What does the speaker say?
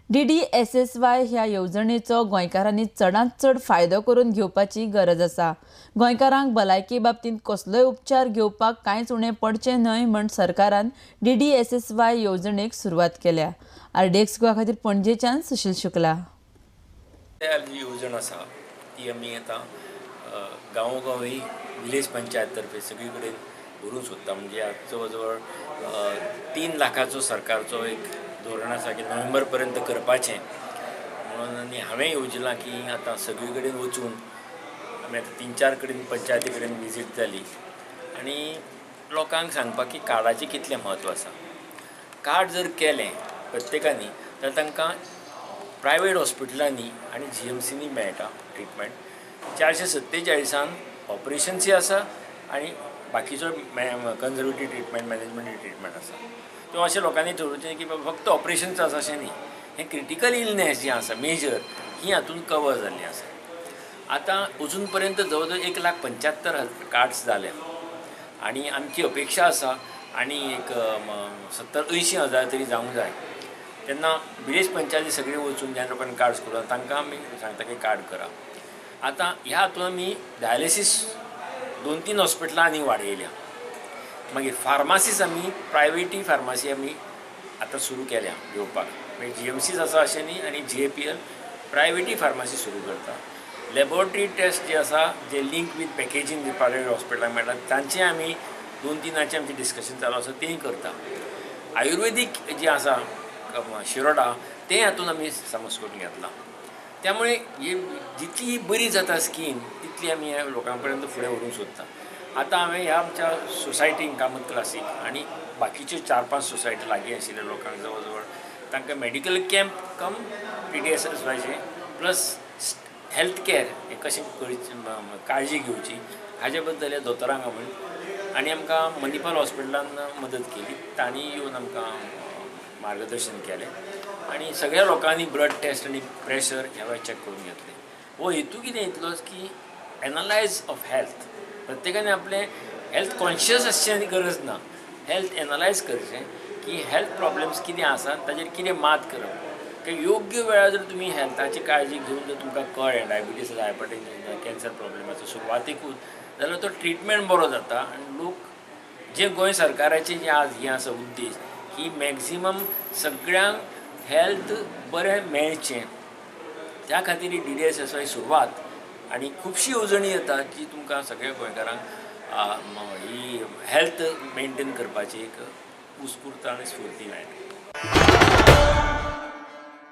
DDSSY ह्या येवजणेचो गोंयकारांनी चडांत चड फायदो करून घेवपाची गरज आसा। गोंयकारांक भलायकी बाबतींत कसलोय उपचार घेवपाक कांयच उणें पडचें न्हय म्हण सरकारान DDSSY येवजणेक सुरवात केल्या। RDX गोवा खातीर पणजेच्यान सुशील शुक्ला। जी येवजण आसा ती आमी आतां गांवोगावी विलेज पंचायत तर्फे सगळी कडेन व्हरूंक सोदता। म्हणजे जवळ जवळ 3 लाखाचो सरकारचो एक धोरण आसा की नोव्हेंबर पर्यंत करपाचें म्हणून। आनी हांवें येवजिलां की आतां सगळी कडेन वचून आमी आतां 3-4 कडेन पंचायती कडेन विजीट जाली आनी लोकांक सांगपाक की कार्डाचें कितलें म्हत्व आसा। कार्ड जर केलें प्रत्येकानी जाल्यार तांकां प्रायवेट हॉस्पिटलांनी आनी GMCनी मेळटा ट्रिटमेंट। 447 ऑपरेशन्सूय आसा आनी बाकीचो कन्जर्वेटीव ट्रिटमेंट मॅनेजमेंट ट्रिटमेंट आसा। तो अशें लोकांनी ठरोवचें की बाबा फक्त ऑपरेशनच आसा अशें न्ही, हें क्रिटिकल इलनेस जी आसा मेजर ही हातून कवर जाल्ली आसा। आतां अजून पर्यंत जवळ जवळ 1,75,000 कार्ड्स जाल्या आनी आमची अपेक्षा आसा आनी एक 70-80 हजार तरी जावंक जाय। तेन्ना विलेज पंचायती सगळे वचून ज्या लोकांनी कार्ड्स करून तांकां आमी सांगता की कार्ड करा। आतां ह्या हातून आमी डायलिसीस 2-3 हॉस्पिटलां आनी वाडयल्या। मागीर फार्मासीज आमी प्रायवेटी फार्मासी आमी आतां सुरू केल्या घेवपाक। मागीर GMCज आसा अशें न्ही आनी GAPL प्रायवेटी फार्मासी सुरू करता। लॅबॉरेटरी टेस्ट जे आसा जे लिंक वीथ पॅकेजींग जे प्रायवेट हॉस्पिटलांक मेळटा तांचें आमी 2-3 आमचें डिस्कशन चालू आसा तेंय करता। आयुर्वेदीक जे आसा शिरोडा तें हातून आमी समज करून घेतलां। त्यामुळे जितली बरी जाता स्कीम तितली आमी ह्या लोकां पर्यंत फुडें व्हरूंक सोदता। आतां हांवें ह्या आमच्या सोसायटीक कामत क्लासीक आनी बाकीच्यो 4-5 सोसायटी लागीं आशिल्ल्या लोकांक जवळ जवळ तांकां मेडिकल कॅम्प कम DDSSYचे प्लस हेल्थ कॅर हें कशें काळजी घेवची हाजे बद्दल ह्या दोतोरांक हांवें आनी आमकां मणिपाल हॉस्पिटलान मदत केली। तांणी येवन आमकां मार्गदर्शन केलें आनी सगळ्या लोकांनी ब्लड टेस्ट आनी प्रेशर ह्या वेळार चॅक करून घेतले। हो हेतू कितें इतलोच की एनालायज ऑफ हेल्थ प्रत्येकाने आपलें हेल्थ कॉन्शियस आसची गरज ना, हेल्थ एनालायज करचें की हेल्थ प्रॉब्लेम्स कितें आसात ताजेर कितें मात करप। योग्य वेळार जर तुमी हेल्थाची काळजी घेवन जर तुमकां कळ्ळें डायबिटीस हायपरटेन्शन कॅन्सर प्रॉब्लेमाचो सुरवातेकूच जाल्यार तो ट्रिटमेंट बरो जाता। आनी लोक जे गोंय सरकाराचें जें आज हें आसा उद्देश की मॅक्झिमम सगळ्यांक हेल्थ बरें मेळचें त्या खातीर ही DDSSY सुरवात आनी खुबशी येवजणी येता जी तुमकां सगळ्या गोंयकारांक ही हेल्थ मेंटेन करपाची एक उत्स्फूर्त आनी स्फूर्ती मेळटा।